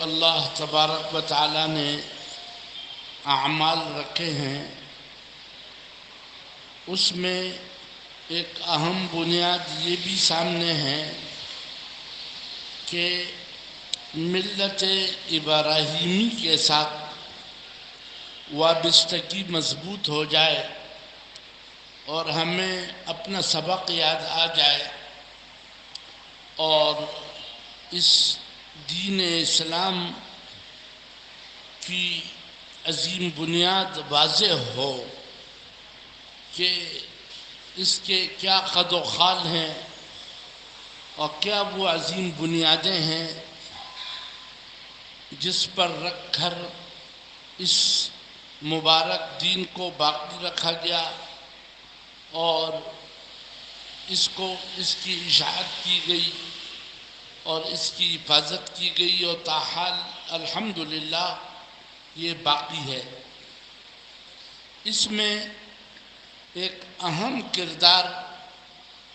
اللہ تبارک و تعالیٰ نے اعمال رکھے ہیں، اس میں ایک اہم بنیاد یہ بھی سامنے ہے کہ ملت ابراہیمی کے ساتھ وابستگی مضبوط ہو جائے اور ہمیں اپنا سبق یاد آ جائے اور اس دین اسلام کی عظیم بنیاد واضح ہو کہ اس کے کیا قد و خال ہیں اور کیا وہ عظیم بنیادیں ہیں جس پر رکھ کر اس مبارک دین کو باقی رکھا گیا اور اس کی اشاعت کی گئی اور اس کی حفاظت کی گئی اور تاحال الحمدللہ یہ باقی ہے۔ اس میں ایک اہم کردار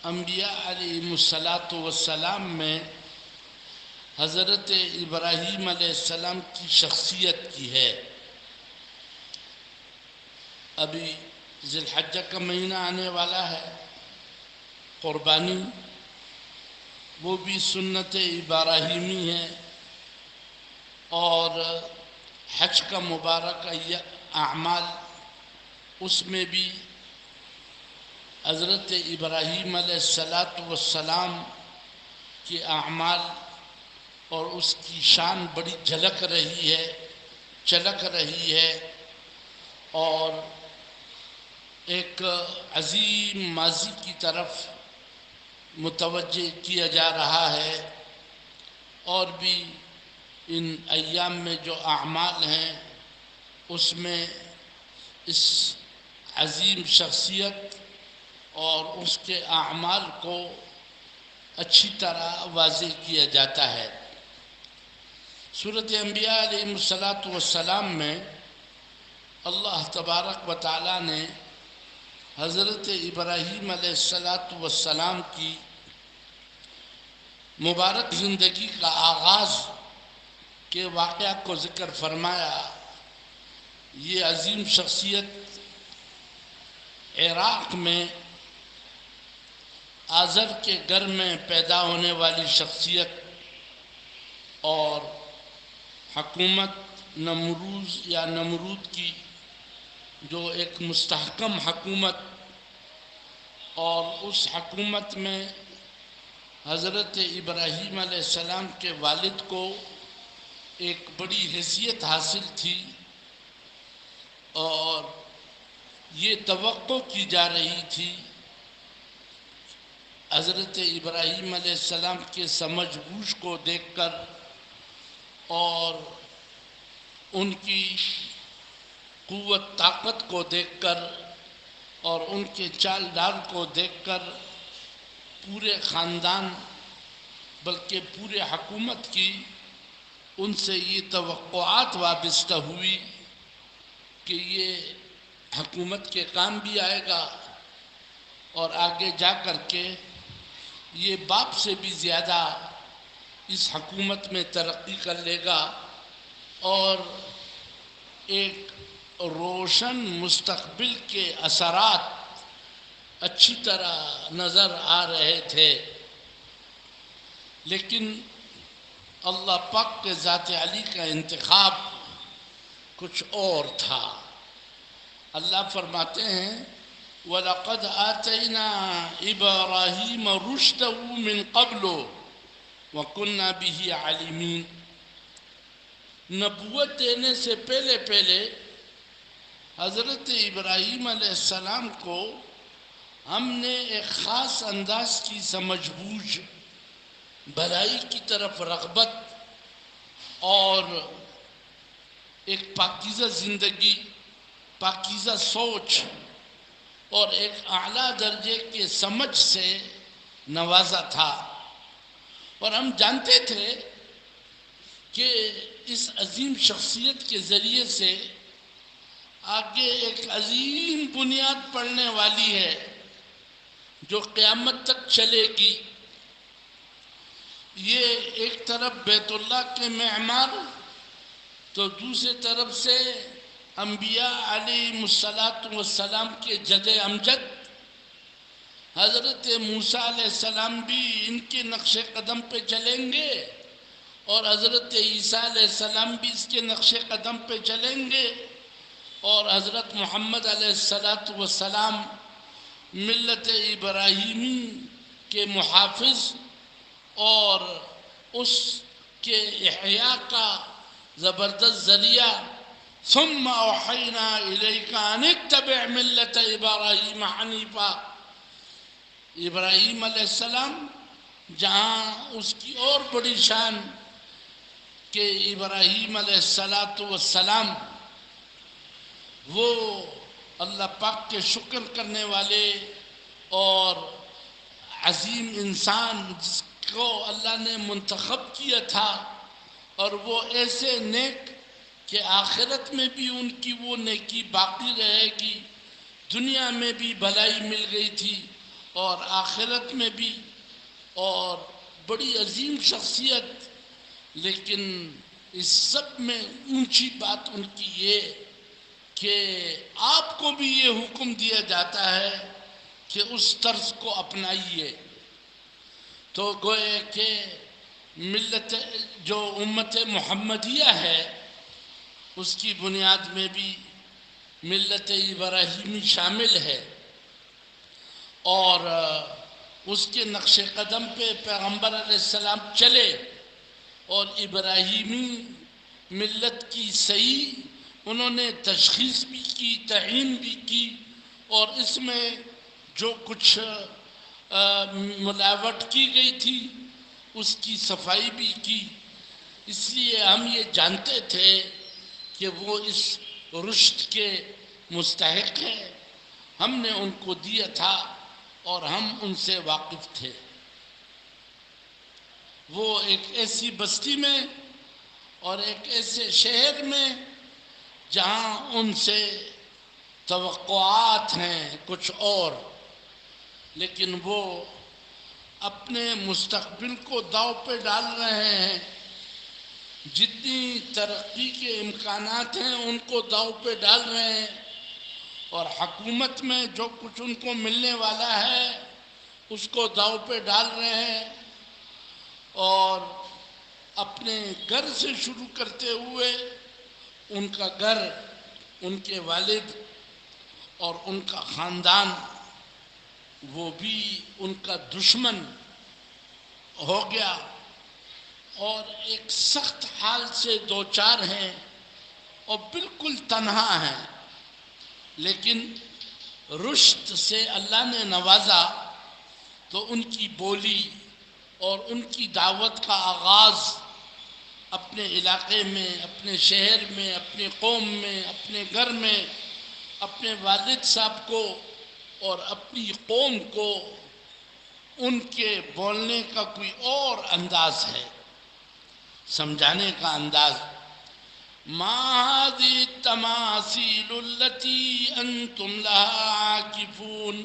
انبیاء علیہم السلام میں حضرت ابراہیم علیہ السلام کی شخصیت کی ہے۔ ابھی ذی الحجہ کا مہینہ آنے والا ہے، قربانی وہ بھی سنت ابراہیمی ہے اور حج کا مبارک اعمال اس میں بھی حضرت ابراہیم علیہ السلام کے اعمال اور اس کی شان بڑی جھلک رہی ہے، چلک رہی ہے اور ایک عظیم ماضی کی طرف متوجہ کیا جا رہا ہے۔ اور بھی ان ایام میں جو اعمال ہیں اس میں اس عظیم شخصیت اور اس کے اعمال کو اچھی طرح واضح کیا جاتا ہے۔ سورۃ انبیاء علیہم السلام میں اللہ تبارک و تعالیٰ نے حضرت ابراہیم علیہ السلام کی مبارک زندگی کا آغاز کے واقعہ کو ذکر فرمایا۔ یہ عظیم شخصیت عراق میں آزر کے گھر میں پیدا ہونے والی شخصیت اور حکومت نمروز یا نمرود کی جو ایک مستحکم حکومت، اور اس حکومت میں حضرت ابراہیم علیہ السلام کے والد کو ایک بڑی حیثیت حاصل تھی اور یہ توقع کی جا رہی تھی حضرت ابراہیم علیہ السلام کے سمجھ بوجھ کو دیکھ کر اور ان کی قوت طاقت کو دیکھ کر اور ان کے چال ڈال کو دیکھ کر پورے خاندان بلکہ پورے حکومت کی ان سے یہ توقعات وابستہ ہوئی کہ یہ حکومت کے کام بھی آئے گا اور آگے جا کر کے یہ باپ سے بھی زیادہ اس حکومت میں ترقی کر لے گا اور ایک روشن مستقبل کے اثرات اچھی طرح نظر آ رہے تھے۔ لیکن اللہ پاک کے ذات علی کا انتخاب کچھ اور تھا۔ اللہ فرماتے ہیں وَلَقَدْ آتَيْنَا إِبْرَاهِيمَ رُشْدَهُ مِنْ قَبْلُ وَكُنَّا بِهِ عَالِمِينَ۔ نبوت دینے سے پہلے حضرت ابراہیم علیہ السلام کو ہم نے ایک خاص انداز کی سمجھ بوجھ، بھلائی کی طرف رغبت اور ایک پاکیزہ زندگی، پاکیزہ سوچ اور ایک اعلیٰ درجے کے سمجھ سے نوازا تھا۔ اور ہم جانتے تھے کہ اس عظیم شخصیت کے ذریعے سے آگے ایک عظیم بنیاد پڑنے والی ہے جو قیامت تک چلے گی۔ یہ ایک طرف بیت اللہ کے معمار تو دوسری طرف سے انبیاء علیہ السلام کے جد امجد حضرت موسیٰ علیہ السلام بھی ان کے نقش قدم پہ چلیں گے، اور حضرت عیسیٰ علیہ السلام بھی اس کے نقش قدم پہ چلیں گے، اور حضرت محمد علیہ السلام ملت ابراہیمی کے محافظ اور اس کے احیاء کا زبردست ذریعہ ثم اوحینا الیک ان اتبع ملت ابراہیم حنیفا، ابراہیم علیہ السلام جہاں اس کی اور بڑی شان کہ ابراہیم علیہ السلام وہ اللہ پاک کے شکر کرنے والے اور عظیم انسان جس کو اللہ نے منتخب کیا تھا، اور وہ ایسے نیک کہ آخرت میں بھی ان کی وہ نیکی باقی رہے گی، دنیا میں بھی بھلائی مل گئی تھی اور آخرت میں بھی، اور بڑی عظیم شخصیت۔ لیکن اس سب میں اونچی بات ان کی یہ کہ آپ کو بھی یہ حکم دیا جاتا ہے کہ اس طرز کو اپنائیے۔ تو گوئے کہ ملت جو امت محمدیہ ہے اس کی بنیاد میں بھی ملت ابراہیمی شامل ہے، اور اس کے نقش قدم پہ پیغمبر علیہ السلام چلے، اور ابراہیمی ملت کی صحیح انہوں نے تشخیص بھی کی، تعین بھی کی، اور اس میں جو کچھ ملاوٹ کی گئی تھی اس کی صفائی بھی کی۔ اس لیے ہم یہ جانتے تھے کہ وہ اس رشد کے مستحق ہیں، ہم نے ان کو دیا تھا اور ہم ان سے واقف تھے۔ وہ ایک ایسی بستی میں اور ایک ایسے شہر میں جہاں ان سے توقعات ہیں کچھ اور، لیکن وہ اپنے مستقبل کو داؤ پہ ڈال رہے ہیں، جتنی ترقی کے امکانات ہیں ان کو داؤ پہ ڈال رہے ہیں، اور حکومت میں جو کچھ ان کو ملنے والا ہے اس کو داؤ پہ ڈال رہے ہیں، اور اپنے گھر سے شروع کرتے ہوئے ان کا گھر، ان کے والد اور ان کا خاندان وہ بھی ان کا دشمن ہو گیا، اور ایک سخت حال سے دوچار ہیں اور بالکل تنہا ہیں۔ لیکن رشد سے اللہ نے نوازا تو ان کی بولی اور ان کی دعوت کا آغاز اپنے علاقے میں، اپنے شہر میں، اپنے قوم میں، اپنے گھر میں، اپنے والد صاحب کو اور اپنی قوم کو ان کے بولنے کا کوئی اور انداز ہے، سمجھانے کا انداز۔ ما هذه التماثيل التي انتم لها عاکفون،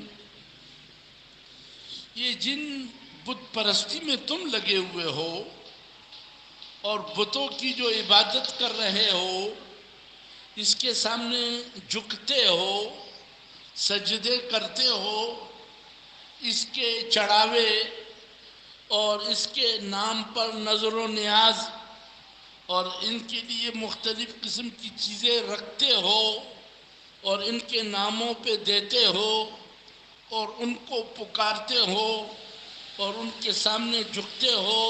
یہ جن بت پرستی میں تم لگے ہوئے ہو اور بتوں کی جو عبادت کر رہے ہو، اس کے سامنے جھکتے ہو، سجدے کرتے ہو، اس کے چڑھاوے اور اس کے نام پر نظر و نیاز اور ان کے لیے مختلف قسم کی چیزیں رکھتے ہو اور ان کے ناموں پہ دیتے ہو اور ان کو پکارتے ہو اور ان کے سامنے جھکتے ہو،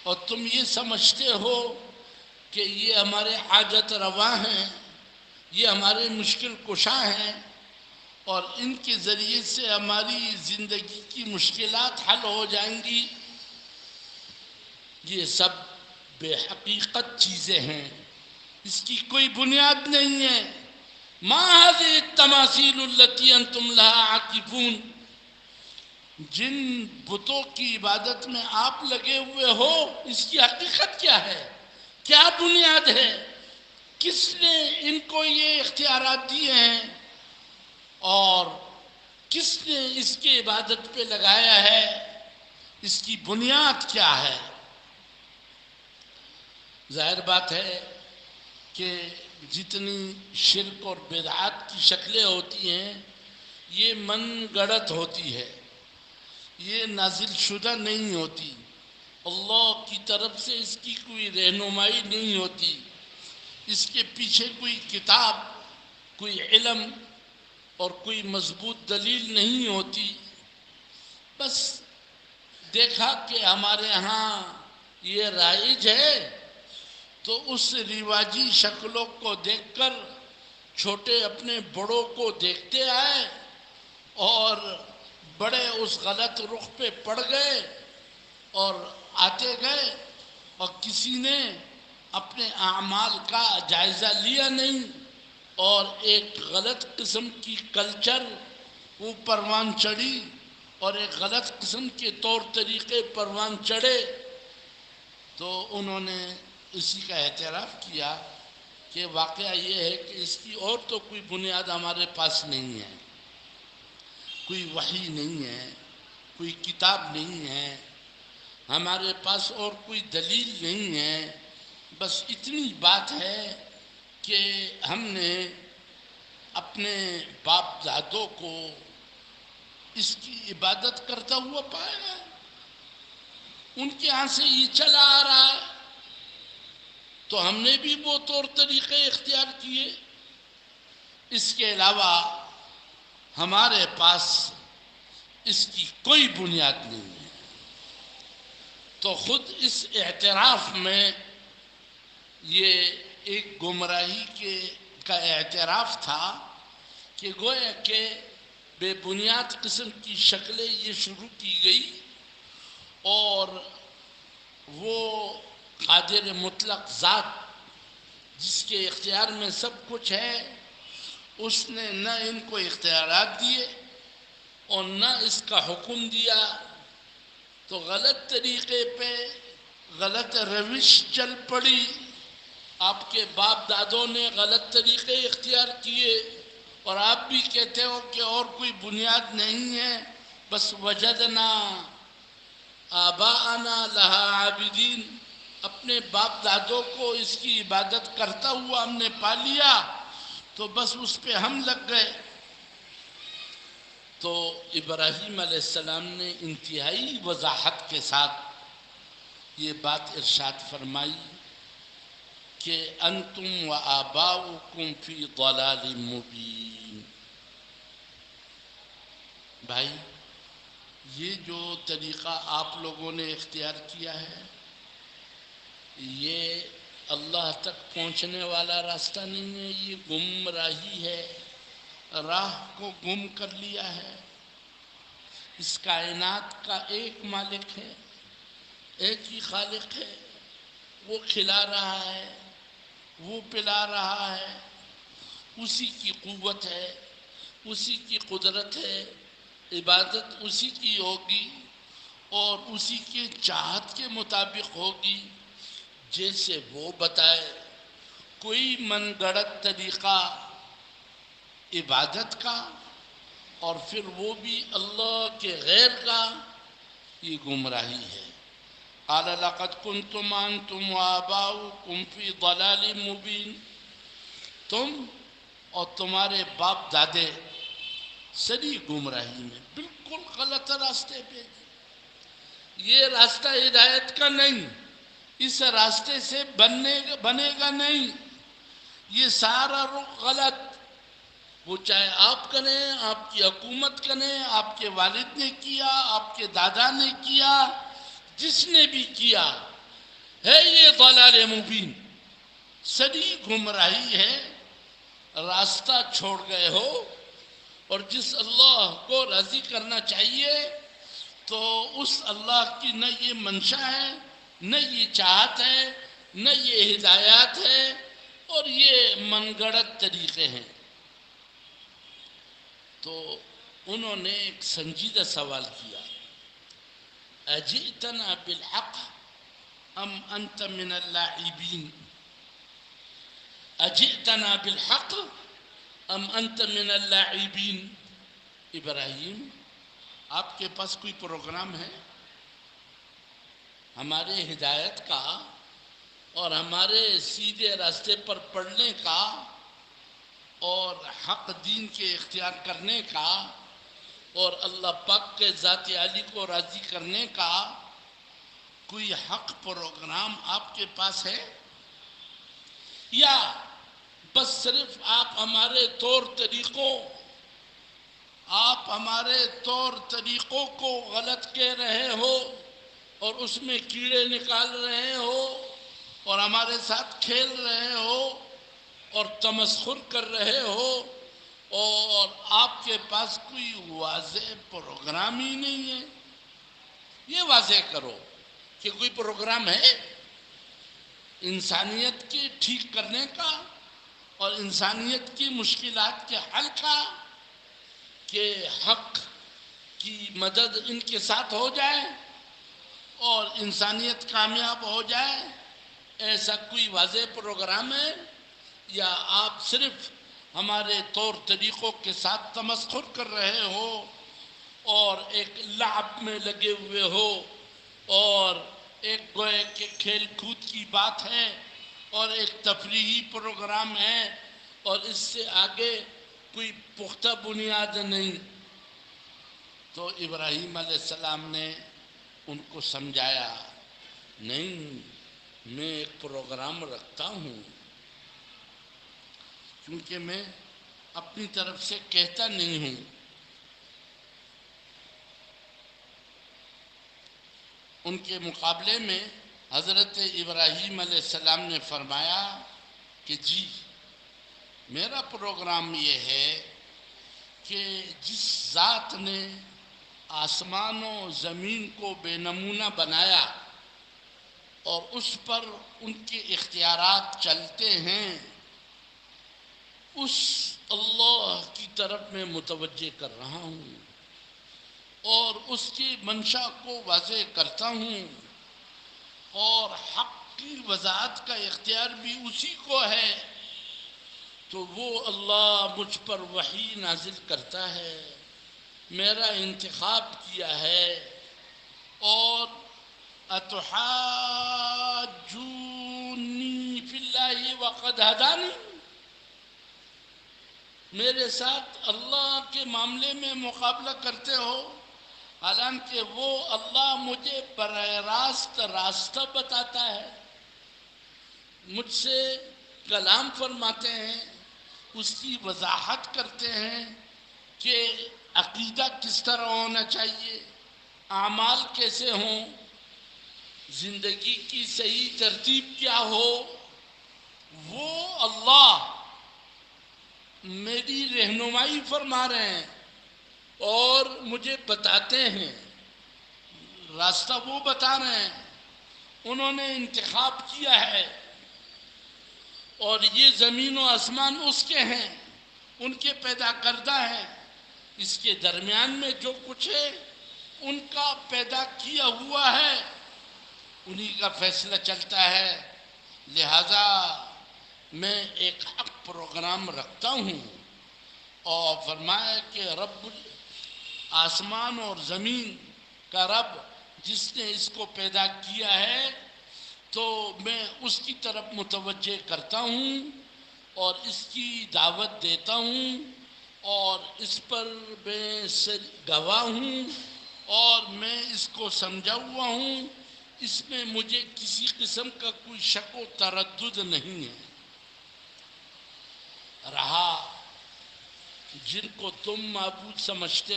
اور تم یہ سمجھتے ہو کہ یہ ہمارے حاجت روا ہیں، یہ ہمارے مشکل کشا ہیں، اور ان کے ذریعے سے ہماری زندگی کی مشکلات حل ہو جائیں گی۔ یہ سب بے حقیقت چیزیں ہیں، اس کی کوئی بنیاد نہیں ہے۔ ما هذه التماثيل التي انتم لها عاکفون، جن بتوں کی عبادت میں آپ لگے ہوئے ہو اس کی حقیقت کیا ہے، کیا بنیاد ہے، کس نے ان کو یہ اختیارات دیے ہیں، اور کس نے اس کی عبادت پہ لگایا ہے، اس کی بنیاد کیا ہے؟ ظاہر بات ہے کہ جتنی شرک اور بدعات کی شکلیں ہوتی ہیں یہ من گڑت ہوتی ہے، یہ نازل شدہ نہیں ہوتی، اللہ کی طرف سے اس کی کوئی رہنمائی نہیں ہوتی، اس کے پیچھے کوئی کتاب، کوئی علم اور کوئی مضبوط دلیل نہیں ہوتی۔ بس دیکھا کہ ہمارے ہاں یہ رائج ہے تو اس رواجی شکلوں کو دیکھ کر چھوٹے اپنے بڑوں کو دیکھتے آئے اور بڑے اس غلط رخ پہ پڑ گئے اور آتے گئے، اور کسی نے اپنے اعمال کا جائزہ لیا نہیں اور ایک غلط قسم کی کلچر وہ پروان چڑھی اور ایک غلط قسم کے طور طریقے پروان چڑھے، تو انہوں نے اسی کا اعتراف کیا کہ واقعہ یہ ہے کہ اس کی اور تو کوئی بنیاد ہمارے پاس نہیں ہے، کوئی وحی نہیں ہے، کوئی کتاب نہیں ہے، ہمارے پاس اور کوئی دلیل نہیں ہے، بس اتنی بات ہے کہ ہم نے اپنے باپ دادوں کو اس کی عبادت کرتا ہوا پایا ہے، ان کے یہاں سے یہ چلا آ رہا ہے تو ہم نے بھی وہ طور طریقے اختیار کیے، اس کے علاوہ ہمارے پاس اس کی کوئی بنیاد نہیں ہے۔ تو خود اس اعتراف میں یہ ایک گمراہی کا اعتراف تھا کہ گویا کہ بے بنیاد قسم کی شکلیں یہ شروع کی گئی اور وہ قادر مطلق ذات جس کے اختیار میں سب کچھ ہے اس نے نہ ان کو اختیارات دیے اور نہ اس کا حکم دیا، تو غلط طریقے پہ غلط روش چل پڑی، آپ کے باپ دادوں نے غلط طریقے اختیار کیے اور آپ بھی کہتے ہو کہ اور کوئی بنیاد نہیں ہے، بس وجدنا آباءنا لہا عابدین، اپنے باپ دادوں کو اس کی عبادت کرتا ہوا ہم نے پا لیا تو بس اس پہ ہم لگ گئے۔ تو ابراہیم علیہ السلام نے انتہائی وضاحت کے ساتھ یہ بات ارشاد فرمائی کہ انتم و آباؤکم فی ضلال مبین۔ بھائی یہ جو طریقہ آپ لوگوں نے اختیار کیا ہے یہ اللہ تک پہنچنے والا راستہ نہیں ہے، یہ گمراہی ہے، راہ کو گم کر لیا ہے۔ اس کائنات کا ایک مالک ہے، ایک ہی خالق ہے، وہ کھلا رہا ہے، وہ پلا رہا ہے، اسی کی قوت ہے، اسی کی قدرت ہے، عبادت اسی کی ہوگی اور اسی کے چاہت کے مطابق ہوگی جیسے وہ بتائے۔ کوئی من گڑت طریقہ عبادت کا اور پھر وہ بھی اللہ کے غیر کا، یہ گمراہی ہے۔ قال لقد كنتم انتم وآباؤكم في ضلال مبين، تم اور تمہارے باپ دادے سری گمراہی میں، بالکل غلط راستے پہ، یہ راستہ ہدایت کا نہیں، اس راستے سے بنے گا نہیں، یہ سارا رخ غلط، وہ چاہے آپ کریں، آپ کی حکومت کریں، آپ کے والد نے کیا، آپ کے دادا نے کیا، جس نے بھی کیا ہے یہ ضلال مبین، سری گمراہی ہے، راستہ چھوڑ گئے ہو، اور جس اللہ کو راضی کرنا چاہیے تو اس اللہ کی نہ یہ منشا ہے، نہ یہ چاہت ہے، نہ یہ ہدایات ہے، اور یہ من گڑت طریقے ہیں۔ تو انہوں نے ایک سنجیدہ سوال کیا، اجئتنا بالحق ام انت من اللاعبین، اجئتنا بالحق ام انت من اللاعبین، ابراہیم آپ کے پاس کوئی پروگرام ہے ہمارے ہدایت کا اور ہمارے سیدھے راستے پر پڑھنے کا اور حق دین کے اختیار کرنے کا اور اللہ پاک کے ذات عالی کو راضی کرنے کا کوئی حق پروگرام آپ کے پاس ہے؟ یا بس صرف آپ ہمارے طور طریقوں کو غلط کہہ رہے ہو اور اس میں کیڑے نکال رہے ہو اور ہمارے ساتھ کھیل رہے ہو اور تمسخر کر رہے ہو اور آپ کے پاس کوئی واضح پروگرام ہی نہیں ہے؟ یہ واضح کرو کہ کوئی پروگرام ہے انسانیت کے ٹھیک کرنے کا اور انسانیت کی مشکلات کے حل کا، کہ حق کی مدد ان کے ساتھ ہو جائے اور انسانیت کامیاب ہو جائے؟ ایسا کوئی واضح پروگرام ہے یا آپ صرف ہمارے طور طریقوں کے ساتھ تمسخر کر رہے ہو اور ایک لعب میں لگے ہوئے ہو اور ایک گوئے کہ کھیل کود کی بات ہے اور ایک تفریحی پروگرام ہے اور اس سے آگے کوئی پختہ بنیاد نہیں؟ تو ابراہیم علیہ السلام نے ان کو سمجھایا، نہیں، میں ایک پروگرام رکھتا ہوں، کیونکہ میں اپنی طرف سے کہتا نہیں ہوں۔ ان کے مقابلے میں حضرت ابراہیم علیہ السلام نے فرمایا کہ جی، میرا پروگرام یہ ہے کہ جس ذات نے آسمان و زمین کو بے نمونہ بنایا اور اس پر ان کے اختیارات چلتے ہیں، اس اللہ کی طرف میں متوجہ کر رہا ہوں اور اس کی منشا کو واضح کرتا ہوں، اور حق کی وضاحت کا اختیار بھی اسی کو ہے، تو وہ اللہ مجھ پر وحی نازل کرتا ہے، میرا انتخاب کیا ہے، اور اتحاجونی فی اللہ وقد ہدانی، میرے ساتھ اللہ کے معاملے میں مقابلہ کرتے ہو، حالانکہ وہ اللہ مجھے براہ راست راستہ بتاتا ہے، مجھ سے کلام فرماتے ہیں، اس کی وضاحت کرتے ہیں کہ عقیدہ کس طرح ہونا چاہیے، اعمال کیسے ہوں، زندگی کی صحیح ترتیب کیا ہو۔ وہ اللہ میری رہنمائی فرما رہے ہیں اور مجھے بتاتے ہیں، راستہ وہ بتا رہے ہیں، انہوں نے انتخاب کیا ہے، اور یہ زمین و آسمان اس کے ہیں، ان کے پیدا کردہ ہیں، اس کے درمیان میں جو کچھ ہے ان کا پیدا کیا ہوا ہے، انہی کا فیصلہ چلتا ہے، لہذا میں ایک حق پروگرام رکھتا ہوں۔ اور فرمایا کہ رب آسمان اور زمین کا رب جس نے اس کو پیدا کیا ہے، تو میں اس کی طرف متوجہ کرتا ہوں اور اس کی دعوت دیتا ہوں اور اس پر میں گواہ ہوں اور میں اس کو سمجھا ہوا ہوں، اس میں مجھے کسی قسم کا کوئی شک و تردد نہیں ہے۔ رہا جن کو تم معبود سمجھتے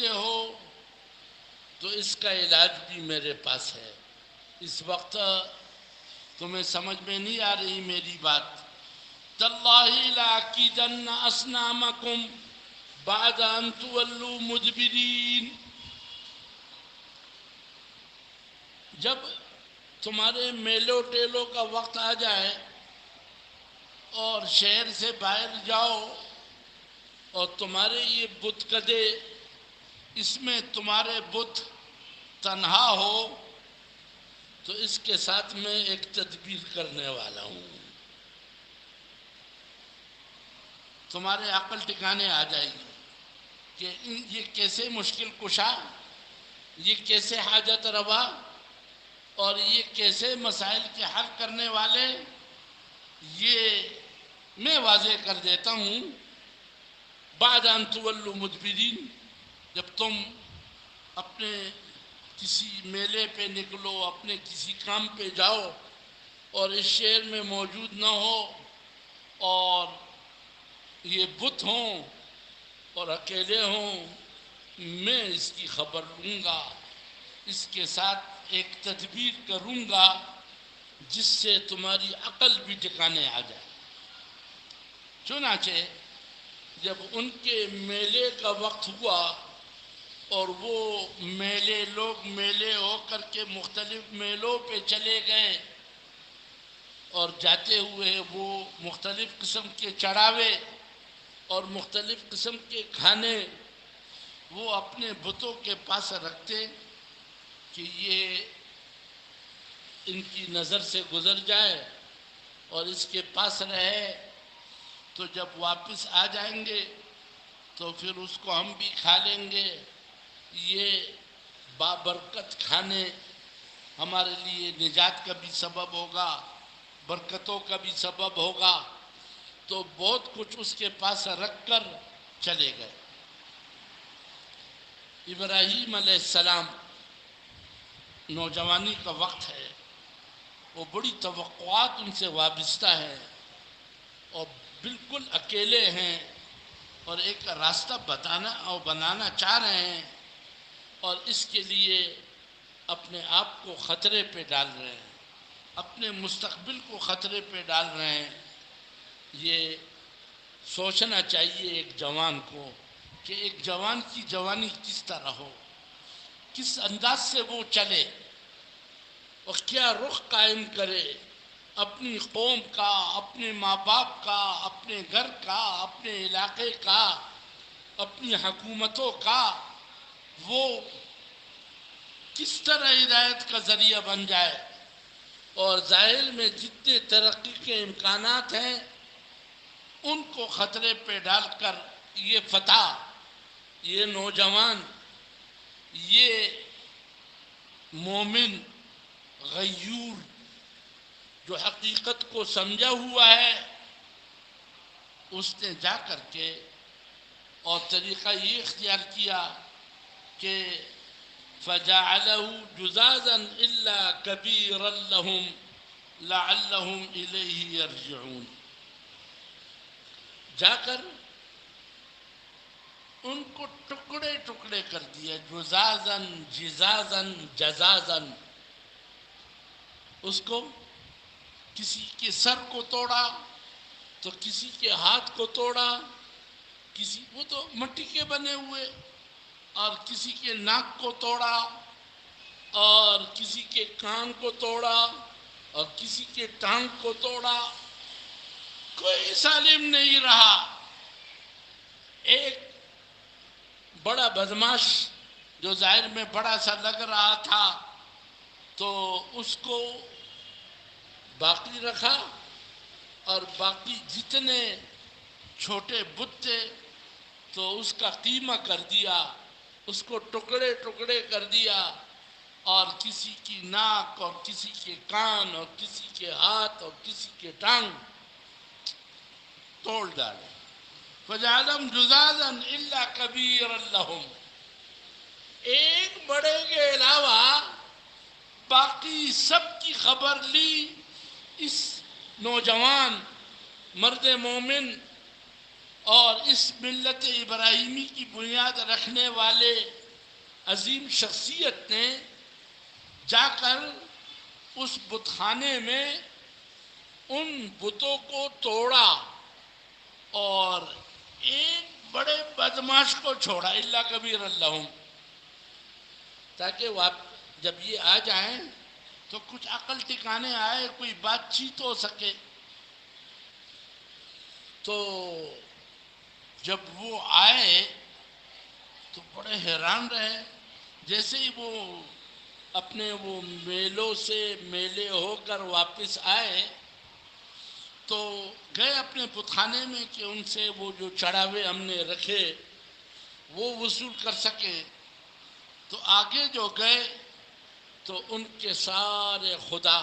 ہو، تو اس کا علاج بھی میرے پاس ہے۔ اس وقت تمہیں سمجھ میں نہیں آ رہی میری بات؟ تاللہ لأکیدن اصنامکم بعد ان تولوا مدبرین، جب تمہارے میلوں ٹیلوں کا وقت آ جائے اور شہر سے باہر جاؤ اور تمہارے یہ بت کدے، اس میں تمہارے بت تنہا ہو، تو اس کے ساتھ میں ایک تدبیر کرنے والا ہوں، تمہارے عقل ٹھکانے آ جائے گی کہ یہ کیسے مشکل کشا یہ کیسے حاجت روا اور یہ کیسے مسائل کے حل کرنے والے، یہ میں واضح کر دیتا ہوں۔ بعد ان تولوا مدبرین، جب تم اپنے کسی میلے پہ نکلو، اپنے کسی کام پہ جاؤ اور اس شہر میں موجود نہ ہو اور یہ بت ہوں اور اکیلے ہوں، میں اس کی خبر لوں گا، اس کے ساتھ ایک تدبیر کروں گا جس سے تمہاری عقل بھی ٹھکانے آ جائے۔ چنانچہ جب ان کے میلے کا وقت ہوا اور وہ لوگ میلے ہو کر کے مختلف میلوں پہ چلے گئے اور جاتے ہوئے وہ مختلف قسم کے چڑھاوے اور مختلف قسم کے کھانے وہ اپنے بتوں کے پاس رکھتے کہ یہ ان کی نظر سے گزر جائے اور اس کے پاس رہے، تو جب واپس آ جائیں گے تو پھر اس کو ہم بھی کھا لیں گے۔ یہ بابرکت کھانے ہمارے لیے نجات کا بھی سبب ہوگا، برکتوں کا بھی سبب ہوگا۔ تو بہت کچھ اس کے پاس رکھ کر چلے گئے۔ ابراہیم علیہ السلام، نوجوانی کا وقت ہے، وہ بڑی توقعات ان سے وابستہ ہے اور بالکل اکیلے ہیں اور ایک راستہ بنانا چاہ رہے ہیں اور اس کے لیے اپنے آپ کو خطرے پہ ڈال رہے ہیں، اپنے مستقبل کو خطرے پہ ڈال رہے ہیں۔ یہ سوچنا چاہیے ایک جوان کو کہ ایک جوان کی جوانی کس طرح ہو، کس انداز سے وہ چلے اور کیا رخ قائم کرے اپنی قوم کا، اپنے ماں باپ کا، اپنے گھر کا، اپنے علاقے کا، اپنی حکومتوں کا۔ وہ کس طرح ہدایت کا ذریعہ بن جائے اور ظاہر میں جتنے ترقی کے امکانات ہیں ان کو خطرے پہ ڈال کر یہ فتح، یہ نوجوان، یہ مومن غیور جو حقیقت کو سمجھا ہوا ہے، اس نے جا کر کے اور طریقہ یہ اختیار کیا کہ فَجَعَلَهُ جُزَازًا إِلَّا كَبِيرًا لَهُمْ لَعَلَّهُمْ إِلَيْهِ يَرْجِعُونَ، جا کر ان کو ٹکڑے ٹکڑے کر دیا، جزازن جزازن جزازن، اس کو کسی کے سر کو توڑا تو کسی کے ہاتھ کو توڑا، وہ تو مٹی کے بنے ہوئے، اور کسی کے ناک کو توڑا اور کسی کے کان کو توڑا اور کسی کے ٹانگ کو توڑا، کوئی سالم نہیں رہا۔ ایک بڑا بدماش جو ظاہر میں بڑا سا لگ رہا تھا تو اس کو باقی رکھا اور باقی جتنے چھوٹے بت تھے تو اس کا قیمہ کر دیا، اس کو ٹکڑے ٹکڑے کر دیا اور کسی کی ناک اور کسی کے کان اور کسی کے ہاتھ اور کسی کے ٹانگ توڑ ڈالے۔ فَجَعَلَهُمْ جُزَازًا إِلَّا كَبِيرًا لَهُمْ، ایک بڑے کے علاوہ باقی سب کی خبر لی اس نوجوان مرد مومن اور اس ملت ابراہیمی کی بنیاد رکھنے والے عظیم شخصیت نے جا کر اس بت خانے میں ان بتوں کو توڑا اور ایک بڑے بدماش کو چھوڑا، الا کبیر لہم، تاکہ جب یہ آ جائیں تو کچھ عقل ٹھکانے آئے، کوئی بات چیت ہو سکے۔ تو جب وہ آئے تو بڑے حیران رہے، جیسے ہی وہ اپنے وہ میلوں سے میلے ہو کر واپس آئے تو گئے اپنے بت خانے میں کہ ان سے وہ جو چڑھاوے ہم نے رکھے وہ وصول کر سکے۔ تو تو آگے جو گئے تو ان کے سارے خدا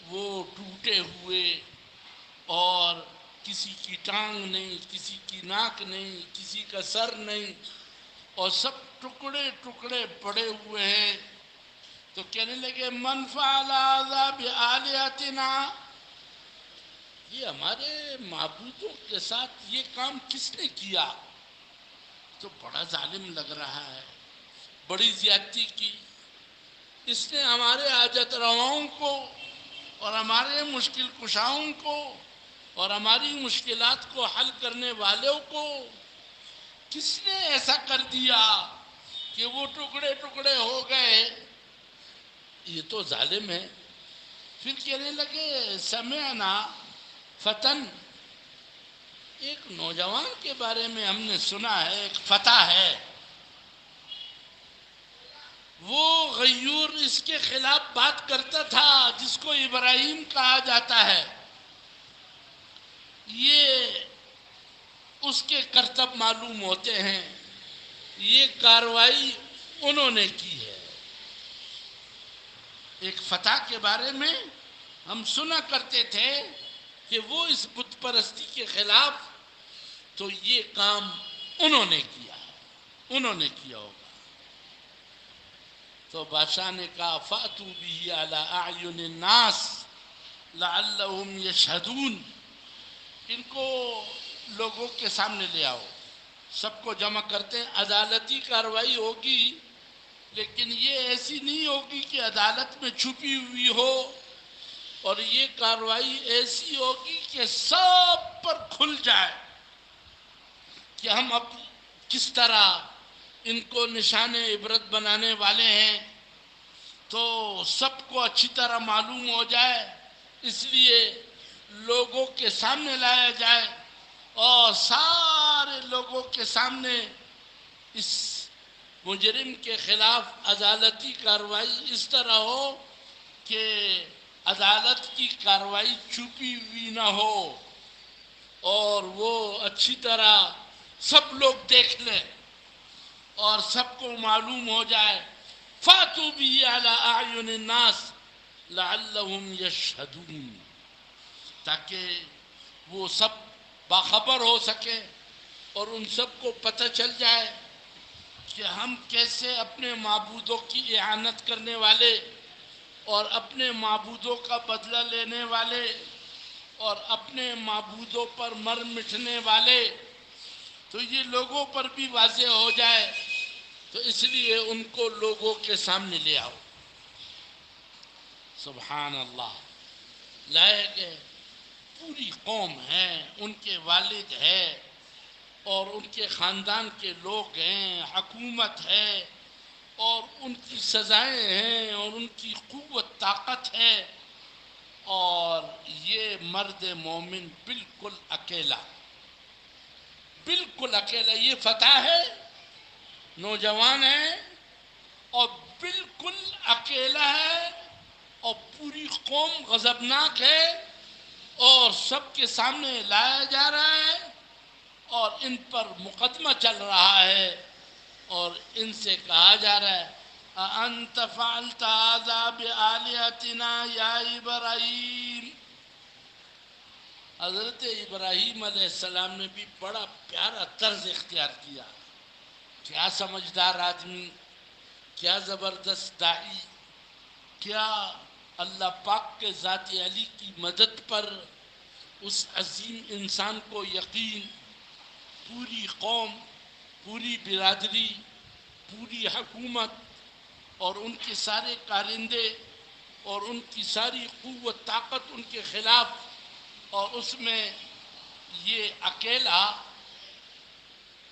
وہ ٹوٹے ہوئے، اور کسی کی ٹانگ نہیں، کسی کی ناک نہیں، کسی کا سر نہیں، اور سب ٹکڑے ٹکڑے پڑے ہوئے ہیں۔ تو کہنے لگے من فعل ھذا بآلہتنا، یہ ہمارے معبودوں کے ساتھ یہ کام کس نے کیا؟ تو بڑا ظالم لگ رہا ہے، بڑی زیادتی کی، اس نے ہمارے حاجت رواؤں کو اور ہمارے مشکل کشاؤں کو اور ہماری مشکلات کو حل کرنے والوں کو کس نے ایسا کر دیا کہ وہ ٹکڑے ٹکڑے ہو گئے؟ یہ تو ظالم ہے۔ پھر کہنے لگے سمعنا فتن، ایک نوجوان کے بارے میں ہم نے سنا ہے، ایک فتح ہے، وہ غیور اس کے خلاف بات کرتا تھا، جس کو ابراہیم کہا جاتا ہے، یہ اس کے کرتب معلوم ہوتے ہیں، یہ کاروائی انہوں نے کی ہے۔ ایک فتح کے بارے میں ہم سنا کرتے تھے کہ وہ اس بت پرستی کے خلاف، تو یہ کام انہوں نے کیا ہے، انہوں نے کیا ہوگا۔ تو بادشاہ نے کہا فَأْتُوا بِهِ عَلَىٰ أَعْيُنِ النَّاسِ لَعَلَّهُمْ يَشْهَدُونَ، ان کو لوگوں کے سامنے لے آؤ، سب کو جمع کرتے ہیں، عدالتی کاروائی ہوگی، لیکن یہ ایسی نہیں ہوگی کہ عدالت میں چھپی ہوئی ہو، اور یہ کاروائی ایسی ہوگی کہ سب پر کھل جائے کہ ہم اب کس طرح ان کو نشان عبرت بنانے والے ہیں، تو سب کو اچھی طرح معلوم ہو جائے، اس لیے لوگوں کے سامنے لایا جائے، اور سارے لوگوں کے سامنے اس مجرم کے خلاف عدالتی کاروائی اس طرح ہو کہ عدالت کی کاروائی چھپی ہوئی نہ ہو، اور وہ اچھی طرح سب لوگ دیکھ لیں اور سب کو معلوم ہو جائے۔ فَأْتُوا بِهِ عَلَىٰ أَعْيُنِ النَّاسِ لَعَلَّهُمْ يَشْهَدُونَ، تاکہ وہ سب باخبر ہو سکیں اور ان سب کو پتہ چل جائے کہ ہم کیسے اپنے معبودوں کی اعانت کرنے والے اور اپنے معبودوں کا بدلہ لینے والے اور اپنے معبودوں پر مر مٹنے والے، تو یہ لوگوں پر بھی واضح ہو جائے، تو اس لیے ان کو لوگوں کے سامنے لے آؤ۔ سبحان اللہ، لائے گئے، پوری قوم ہے، ان کے والد ہے اور ان کے خاندان کے لوگ ہیں، حکومت ہے اور ان کی سزائیں ہیں اور ان کی قوت طاقت ہے، اور یہ مرد مومن بالکل اکیلا، بالکل اکیلا، یہ فتح ہے، نوجوان ہے اور بالکل اکیلا ہے، اور پوری قوم غضبناک ہے، اور سب کے سامنے لایا جا رہا ہے اور ان پر مقدمہ چل رہا ہے، اور ان سے کہا جا رہا ہے اَأَنْتَ فَعَلْتَ هَذَا بِآلِهَتِنَا یا ابراہیم۔ حضرت ابراہیم علیہ السلام نے بھی بڑا پیارا طرز اختیار کیا، کیا سمجھدار آدمی، کیا زبردست داعی، کیا اللہ پاک کے ذات علی کی مدد پر اس عظیم انسان کو یقین، پوری قوم، پوری برادری، پوری حکومت اور ان کے سارے کارندے اور ان کی ساری قوت طاقت ان کے خلاف، اور اس میں یہ اکیلا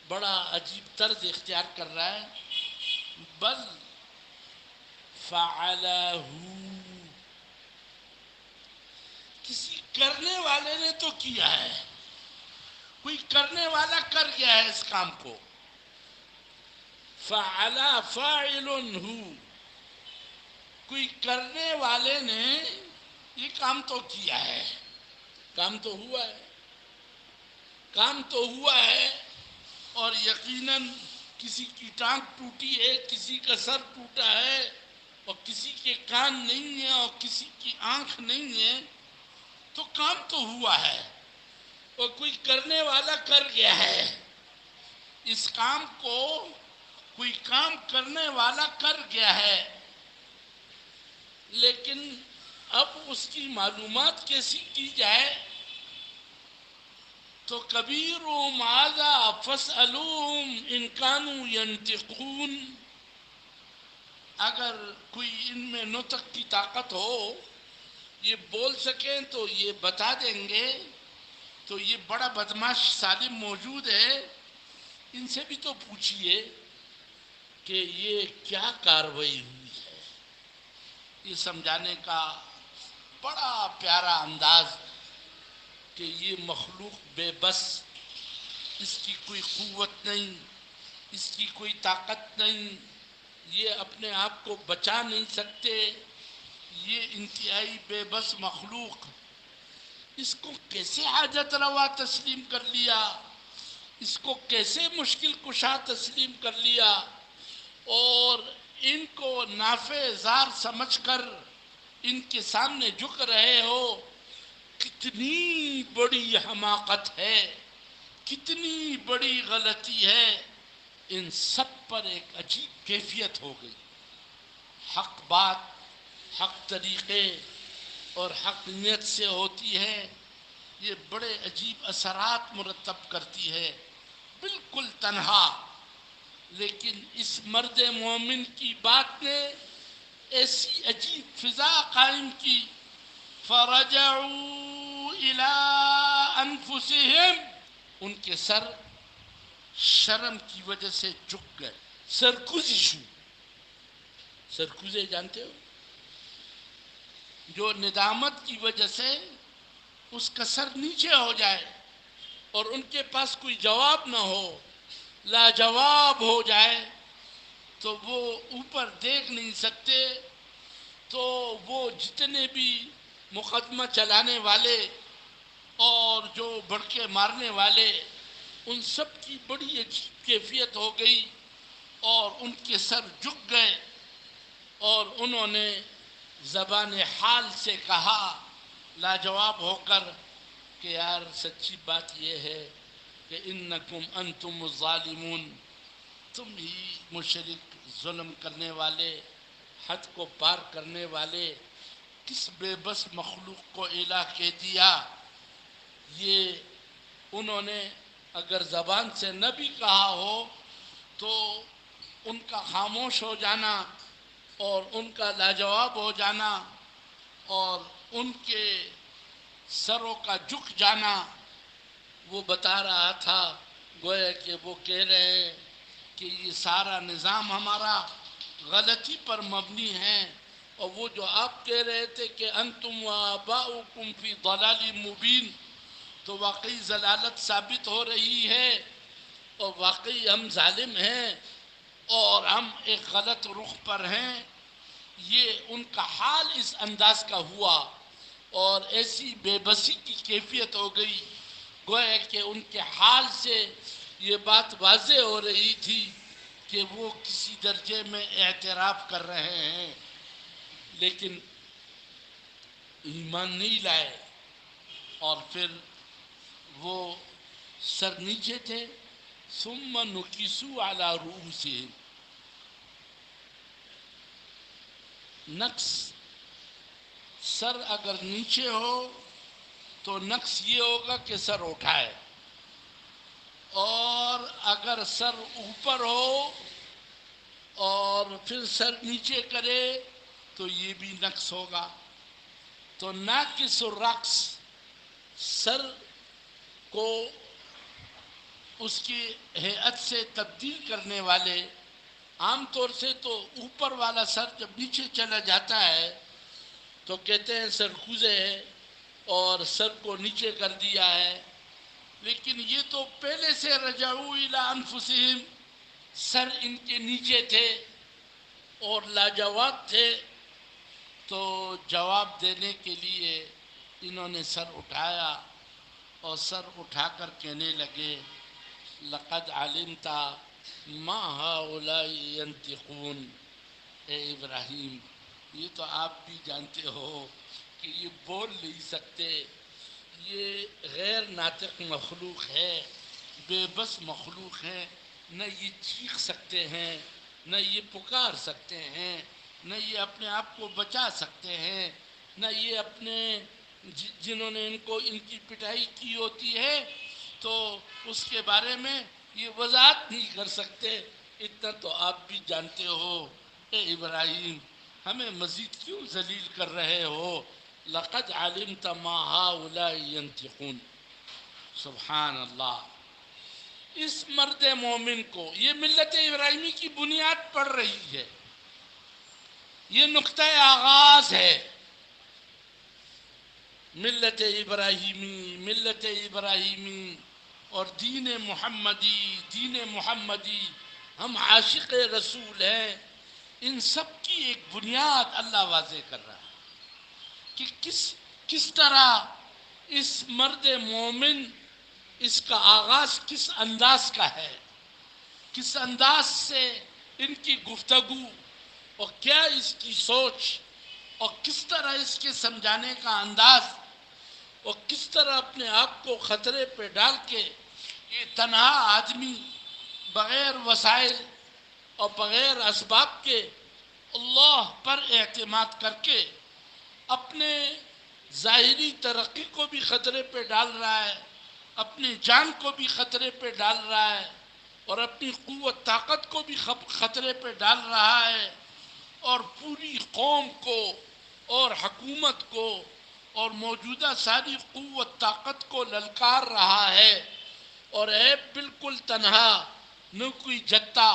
بڑا عجیب طرز اختیار کر رہا ہے۔ بل فعلہ، کسی کرنے والے نے تو کیا ہے، کوئی کرنے والا کر گیا ہے اس کام کو۔ فعلہ فاعل ہو، کوئی کرنے والے نے یہ کام تو کیا ہے، کام تو ہوا ہے، کام تو ہوا ہے، اور یقیناً کسی کی ٹانگ ٹوٹی ہے، کسی کا سر ٹوٹا ہے، اور کسی کے کان نہیں ہیں اور کسی کی آنکھ نہیں ہے، تو کام تو ہوا ہے اور کوئی کرنے والا کر گیا ہے۔ اس کام کو کوئی کام کرنے والا کر گیا ہے، لیکن اب اس کی معلومات کیسی کی جائے؟ تو کبیرہم ھذا فاسألوہم ان کانوا ینطقون، اگر کوئی ان میں نطق کی طاقت ہو، یہ بول سکیں تو یہ بتا دیں گے۔ تو یہ بڑا بدماش سالم موجود ہے، ان سے بھی تو پوچھئے کہ یہ کیا کاروائی ہوئی ہے۔ یہ سمجھانے کا بڑا پیارا انداز کہ یہ مخلوق بے بس، اس کی کوئی قوت نہیں، اس کی کوئی طاقت نہیں، یہ اپنے آپ کو بچا نہیں سکتے، یہ انتہائی بے بس مخلوق، اس کو کیسے حاجت روا تسلیم کر لیا، اس کو کیسے مشکل کشا تسلیم کر لیا، اور ان کو نافع زار سمجھ کر ان کے سامنے جھک رہے ہو۔ کتنی بڑی حماقت ہے، کتنی بڑی غلطی ہے۔ ان سب پر ایک عجیب کیفیت ہو گئی۔ حق بات، حق طریقے اور حق نیت سے ہوتی ہے، یہ بڑے عجیب اثرات مرتب کرتی ہے، بالکل تنہا۔ لیکن اس مرد مومن کی بات نے ایسی عجیب فضا قائم کی، فرجعوا الى انفسهم، ان کے سر شرم کی وجہ سے جھک گئے، سرکوزش ہوئی۔ سرکوزے جانتے ہو؟ جو ندامت کی وجہ سے اس کا سر نیچے ہو جائے اور ان کے پاس کوئی جواب نہ ہو، لاجواب ہو جائے، تو وہ اوپر دیکھ نہیں سکتے، تو وہ جتنے بھی مقدمہ چلانے والے اور جو بڑکے مارنے والے، ان سب کی بڑی عجیب کیفیت ہو گئی اور ان کے سر جھک گئے، اور انہوں نے زبان حال سے کہا لاجواب ہو کر کہ یار سچی بات یہ ہے کہ انکم انتم الظالمون، تم ہی مشرک، ظلم کرنے والے، حد کو پار کرنے والے، کس بے بس مخلوق کو الہ کہہ دیا۔ یہ انہوں نے اگر زبان سے نہ بھی کہا ہو تو ان کا خاموش ہو جانا اور ان کا لاجواب ہو جانا اور ان کے سروں کا جھک جانا، وہ بتا رہا تھا گویا کہ وہ کہہ رہے ہیں کہ یہ سارا نظام ہمارا غلطی پر مبنی ہے، اور وہ جو آپ کہہ رہے تھے کہ انتم و آباؤکم فی ضلال مبین، تو واقعی ضلالت ثابت ہو رہی ہے، اور واقعی ہم ظالم ہیں اور ہم ایک غلط رخ پر ہیں۔ یہ ان کا حال اس انداز کا ہوا اور ایسی بے بسی کی کیفیت ہو گئی، گویا کہ ان کے حال سے یہ بات واضح ہو رہی تھی کہ وہ کسی درجے میں اعتراف کر رہے ہیں، لیکن ایمان نہیں لائے، اور پھر وہ سر نیچے تھے۔ ثم نکسوا علی رؤوسہم، نقص سر اگر نیچے ہو تو نقص یہ ہوگا کہ سر اٹھائے، اور اگر سر اوپر ہو اور پھر سر نیچے کرے تو یہ بھی نقص ہوگا۔ تو ناقص الرقص، سر کو اس کی ہیئت سے تبدیل کرنے والے، عام طور سے تو اوپر والا سر جب نیچے چلا جاتا ہے تو کہتے ہیں سرکوزے ہے اور سر کو نیچے کر دیا ہے، لیکن یہ تو پہلے سے رجعوا الی انفسہم، سر ان کے نیچے تھے اور لاجواب تھے، تو جواب دینے کے لیے انہوں نے سر اٹھایا اور سر اٹھا کر کہنے لگے لقد علمت ما هؤلاء ينطقون، اے ابراہیم یہ تو آپ بھی جانتے ہو کہ یہ بول نہیں سکتے، یہ غیر ناطق مخلوق ہے، بے بس مخلوق ہے، نہ یہ چیخ سکتے ہیں، نہ یہ پکار سکتے ہیں، نہ یہ اپنے آپ کو بچا سکتے ہیں، نہ یہ اپنے جنہوں نے ان کو ان کی پٹائی کی ہوتی ہے تو اس کے بارے میں یہ وضاحت نہیں کر سکتے، اتنا تو آپ بھی جانتے ہو۔ اے ابراہیم ہمیں مزید کیوں ذلیل کر رہے ہو؟ لقد علمت ما هؤلاء ينطقون۔ سبحان اللہ، اس مرد مومن کو یہ ملت ابراہیمی کی بنیاد پڑ رہی ہے، یہ نقطہ آغاز ہے۔ ملت ابراہیمی اور دین محمدی، ہم عاشق رسول ہیں، ان سب کی ایک بنیاد اللہ واضح کر رہا ہے کہ کس طرح اس مرد مومن، اس کا آغاز کس انداز کا ہے، کس انداز سے ان کی گفتگو اور کیا اس کی سوچ اور کس طرح اس کے سمجھانے کا انداز اور کس طرح اپنے آپ کو خطرے پہ ڈال کے یہ تنہا آدمی بغیر وسائل اور بغیر اسباب کے اللہ پر اعتماد کر کے اپنے ظاہری ترقی کو بھی خطرے پہ ڈال رہا ہے، اپنی جان کو بھی خطرے پہ ڈال رہا ہے اور اپنی قوت طاقت کو بھی خطرے پہ ڈال رہا ہے، اور پوری قوم کو اور حکومت کو اور موجودہ ساری قوت طاقت کو للکار رہا ہے، اور ہے بالکل تنہا، نہ کوئی جتھا،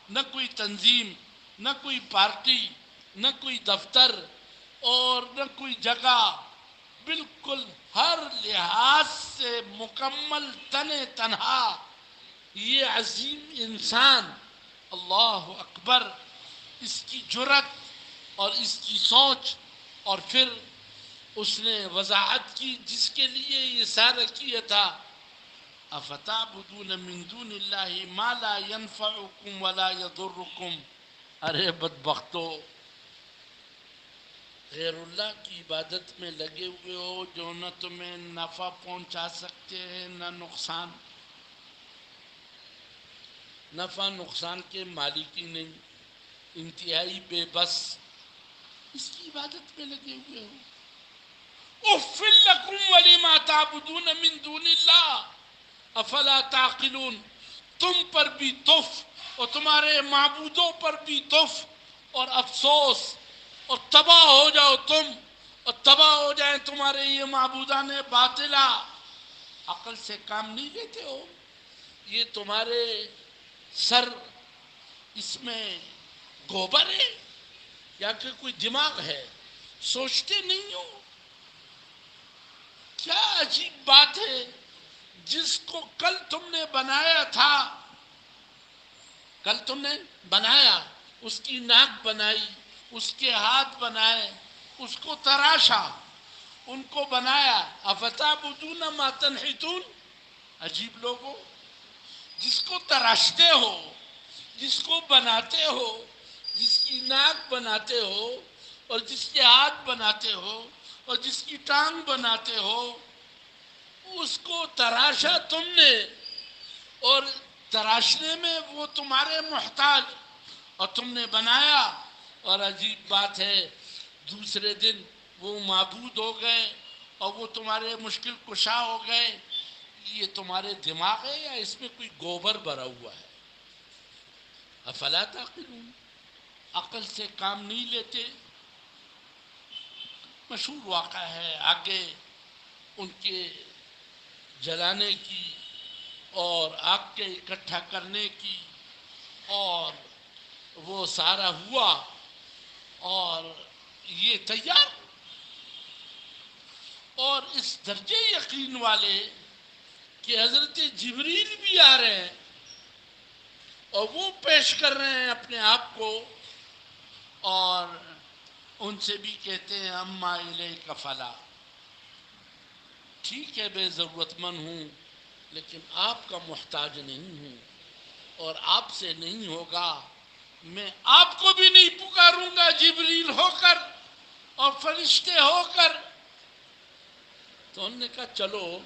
نہ کوئی تنظیم، نہ کوئی پارٹی، نہ کوئی دفتر اور نہ کوئی جگہ، بالکل ہر لحاظ سے مکمل تنہا یہ عظیم انسان۔ اللہ اکبر، اس کی جرت اور اس کی سوچ، اور پھر اس نے وضاحت کی جس کے لیے یہ سارا کیا تھا، افتعبدون من دون اللہ ما لا ينفعکم ولا یضرکم۔ ارے بدبختو، غیر اللہ کی عبادت میں لگے ہوئے ہو جو نہ تمہیں نفع پہنچا سکتے ہیں نہ نقصان، نفع نقصان کے مالک ہی نہیں، انتہائی بے بس، اس کی عبادت میں لگے ہوئے ہو۔ اف لکم ولما تعبدون من دون اللہ افلا تعقلون۔ تم پر بھی تف اور تمہارے معبودوں پر بھی تف اور افسوس، اور تباہ ہو جاؤ تم اور تباہ ہو جائیں تمہارے یہ معبودان باطلہ۔ عقل سے کام نہیں لیتے ہو؟ یہ تمہارے سر اس میں گوبر ہے یا کہ کوئی دماغ ہے؟ سوچتے نہیں ہو؟ کیا عجیب بات ہے، جس کو کل تم نے بنایا تھا، کل تم نے بنایا، اس کی ناک بنائی، اس کے ہاتھ بنائے، اس کو تراشا، ان کو بنایا۔ افتعبدون ما تنحتون، عجیب لوگوں، جس کو تراشتے ہو، جس کو بناتے ہو، جس کی ناک بناتے ہو اور جس کے ہاتھ بناتے ہو اور جس کی ٹانگ بناتے ہو، اس کو تراشا تم نے، اور تراشنے میں وہ تمہارے محتاج، اور تم نے بنایا، اور عجیب بات ہے دوسرے دن وہ معبود ہو گئے اور وہ تمہارے مشکل کشا ہو گئے۔ یہ تمہارے دماغ ہے یا اس میں کوئی گوبر بھرا ہوا ہے؟ افلا تعقلون، عقل سے کام نہیں لیتے؟ مشہور واقعہ ہے آگے ان کے جلانے کی اور آگ کے اکٹھا کرنے کی، اور وہ سارا ہوا اور یہ تیار، اور اس درجے یقین والے کہ حضرت جبریل بھی آ رہے ہیں اور وہ پیش کر رہے ہیں اپنے آپ کو، اور ان سے بھی کہتے ہیں اما الیک فلا، ٹھیک ہے میں ضرورت مند ہوں لیکن آپ کا محتاج نہیں ہوں، اور آپ سے نہیں ہوگا، میں آپ کو بھی نہیں پکاروں گا جبریل ہو کر اور فرشتے ہو کر۔ تو انہوں نے کہا چلو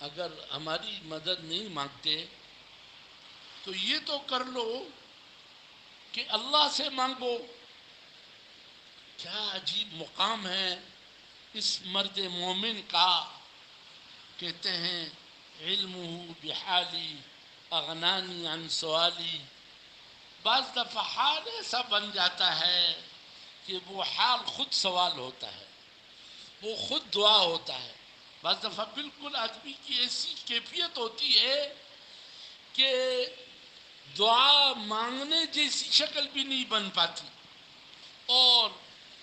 اگر ہماری مدد نہیں مانگتے تو یہ تو کر لو کہ اللہ سے مانگو۔ کیا عجیب مقام ہے اس مرد مومن کا۔ کہتے ہیں علمہ بحالی اغنانی عن سوالی۔ بعض دفعہ حال ایسا بن جاتا ہے کہ وہ حال خود سوال ہوتا ہے، وہ خود دعا ہوتا ہے۔ بعض دفعہ بالکل آدمی کی ایسی کیفیت ہوتی ہے کہ دعا مانگنے جیسی شکل بھی نہیں بن پاتی، اور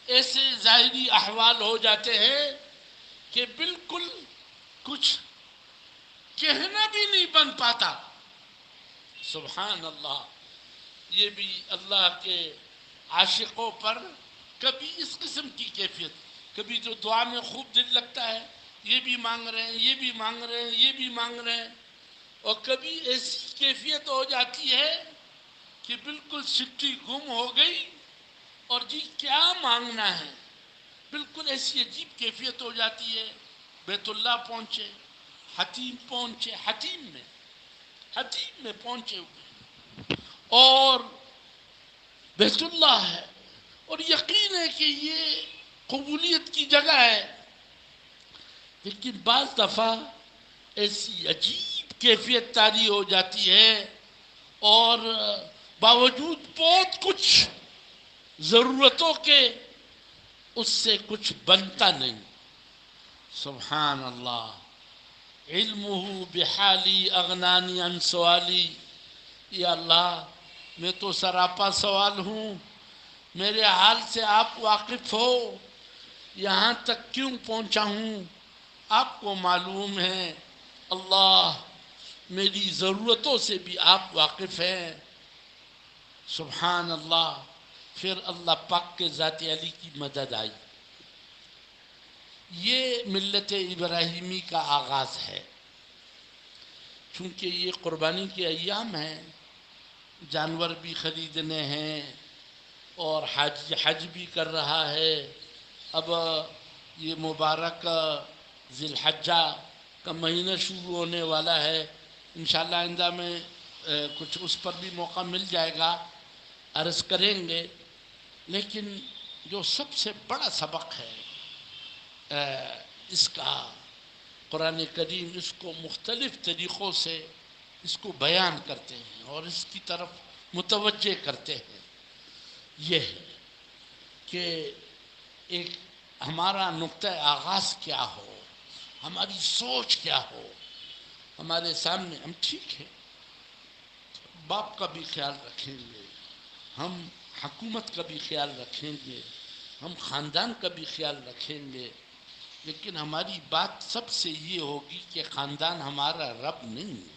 ایسے ظاہری احوال ہو جاتے ہیں کہ بالکل کچھ کہنا بھی نہیں بن پاتا۔ سبحان اللہ۔ یہ بھی اللہ کے عاشقوں پر کبھی اس قسم کی کیفیت، کبھی جو دعا میں خوب دل لگتا ہے، یہ بھی مانگ رہے ہیں، یہ بھی مانگ رہے ہیں، یہ بھی مانگ رہے ہیں، اور کبھی ایسی کیفیت ہو جاتی ہے کہ بالکل سٹی گم ہو گئی اور جی کیا مانگنا ہے، بالکل ایسی عجیب کیفیت ہو جاتی ہے۔ بیت اللہ پہنچے، حتیم پہنچے، حتیم میں پہنچے ہوئے، اور بیت اللہ ہے، اور یقین ہے کہ یہ قبولیت کی جگہ ہے، لیکن بعض دفعہ ایسی عجیب کیفیت طاری ہو جاتی ہے اور باوجود بہت کچھ ضرورتوں کے اس سے کچھ بنتا نہیں۔ سبحان اللہ۔ علمہ بحالی اغنانی عن سوالی۔ یا اللہ میں تو سراپا سوال ہوں، میرے حال سے آپ واقف ہو، یہاں تک کیوں پہنچا ہوں آپ کو معلوم ہے۔ اللہ میری ضرورتوں سے بھی آپ واقف ہیں۔ سبحان اللہ۔ پھر اللہ پاک کے ذات علی کی مدد آئی۔ یہ ملت ابراہیمی کا آغاز ہے۔ چونکہ یہ قربانی کے ایام ہیں، جانور بھی خریدنے ہیں، اور حج بھی کر رہا ہے۔ اب یہ مبارک ذی الحجہ کا مہینہ شروع ہونے والا ہے، انشاءاللہ آئندہ میں کچھ اس پر بھی موقع مل جائے گا، عرض کریں گے۔ لیکن جو سب سے بڑا سبق ہے اس کا، قرآن کریم اس کو مختلف طریقوں سے اس کو بیان کرتے ہیں اور اس کی طرف متوجہ کرتے ہیں، یہ ہے کہ ایک ہمارا نقطہ آغاز کیا ہو، ہماری سوچ کیا ہو۔ ہمارے سامنے ہم ٹھیک ہے باپ کا بھی خیال رکھیں گے، ہم حکومت کا بھی خیال رکھیں گے، ہم خاندان کا بھی خیال رکھیں گے، لیکن ہماری بات سب سے یہ ہوگی کہ خاندان ہمارا رب نہیں ہے،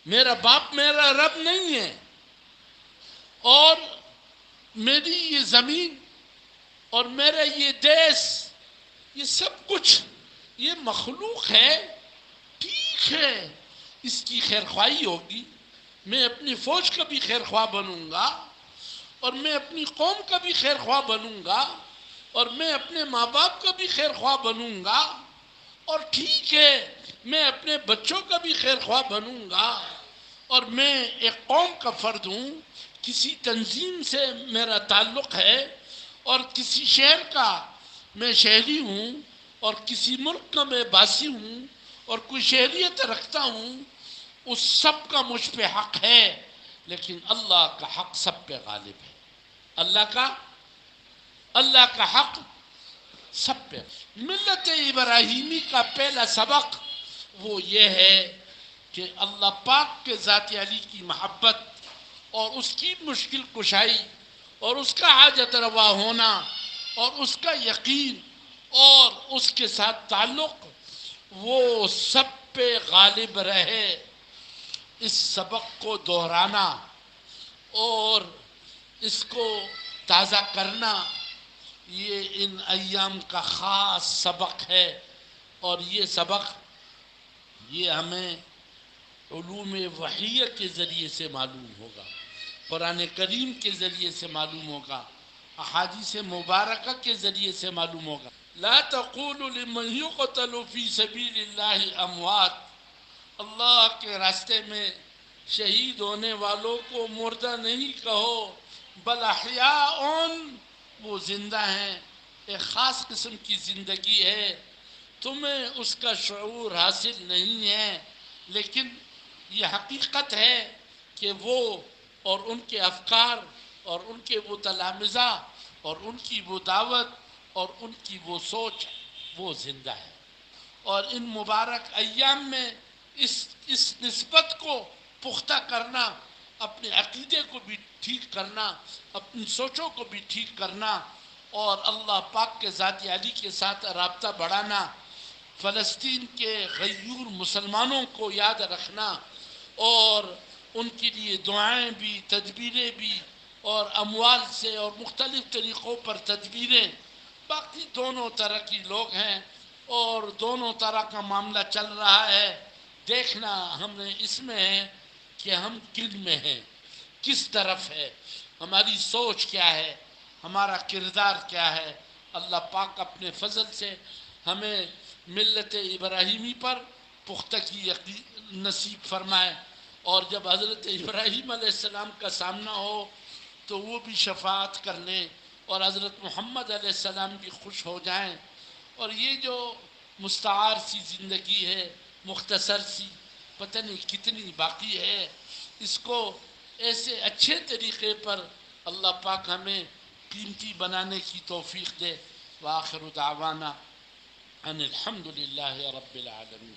میرا باپ میرا رب نہیں ہے، اور میری یہ زمین اور میرا یہ دیس، یہ سب کچھ یہ مخلوق ہے، ٹھیک ہے اس کی خیر خواہی ہوگی، میں اپنی فوج کا بھی خیر خواہ بنوں گا، اور میں اپنی قوم کا بھی خیر خواہ بنوں گا، اور میں اپنے ماں باپ کا بھی خیر خواہ بنوں گا، اور ٹھیک ہے میں اپنے بچوں کا بھی خیر خواہ بنوں گا، اور میں ایک قوم کا فرد ہوں، کسی تنظیم سے میرا تعلق ہے، اور کسی شہر کا میں شہری ہوں، اور کسی ملک کا میں باسی ہوں، اور کوئی شہریت رکھتا ہوں، اس سب کا مجھ پہ حق ہے، لیکن اللہ کا حق سب پہ غالب ہے۔ اللہ کا حق سب پہ۔ ملت ابراہیمی کا پہلا سبق وہ یہ ہے کہ اللہ پاک کے ذات علی کی محبت اور اس کی مشکل کشائی اور اس کا حاجت روا ہونا اور اس کا یقین اور اس کے ساتھ تعلق وہ سب پہ غالب رہے۔ اس سبق کو دہرانا اور اس کو تازہ کرنا یہ ان ایام کا خاص سبق ہے، اور یہ سبق یہ ہمیں علوم وحیہ کے ذریعے سے معلوم ہوگا، قرآن کریم کے ذریعے سے معلوم ہوگا، احادیث مبارکہ کے ذریعے سے معلوم ہوگا۔ لا تقولوا لمن يقتل في سبيل الله اموات، اللہ کے راستے میں شہید ہونے والوں کو مردہ نہیں کہو، بل احیاء، وہ زندہ ہیں، ایک خاص قسم کی زندگی ہے، تمہیں اس کا شعور حاصل نہیں ہے، لیکن یہ حقیقت ہے کہ وہ اور ان کے افکار اور ان کے وہ تلامذہ اور ان کی وہ دعوت اور ان کی وہ سوچ وہ زندہ ہے۔ اور ان مبارک ایام میں اس نسبت کو پختہ کرنا، اپنے عقیدے کو بھی ٹھیک کرنا، اپنی سوچوں کو بھی ٹھیک کرنا، اور اللہ پاک کے ذات علی کے ساتھ رابطہ بڑھانا، فلسطین کے غیور مسلمانوں کو یاد رکھنا، اور ان کے لیے دعائیں بھی، تدبیریں بھی، اور اموال سے اور مختلف طریقوں پر تدبیریں۔ باقی دونوں طرح کی لوگ ہیں اور دونوں طرح کا معاملہ چل رہا ہے، دیکھنا ہم نے اس میں ہے کہ ہم کن میں ہیں، کس طرف ہے، ہماری سوچ کیا ہے، ہمارا کردار کیا ہے۔ اللہ پاک اپنے فضل سے ہمیں ملت ابراہیمی پر پختگی نصیب فرمائے، اور جب حضرت ابراہیم علیہ السلام کا سامنا ہو تو وہ بھی شفاعت کر لیں، اور حضرت محمد علیہ السلام بھی خوش ہو جائیں۔ اور یہ جو مستعار سی زندگی ہے، مختصر سی، پتہ نہیں کتنی باقی ہے، اس کو ایسے اچھے طریقے پر اللہ پاک ہمیں قیمتی بنانے کی توفیق دے۔ وآخر دعوانا ان الحمد للہ رب العالمین۔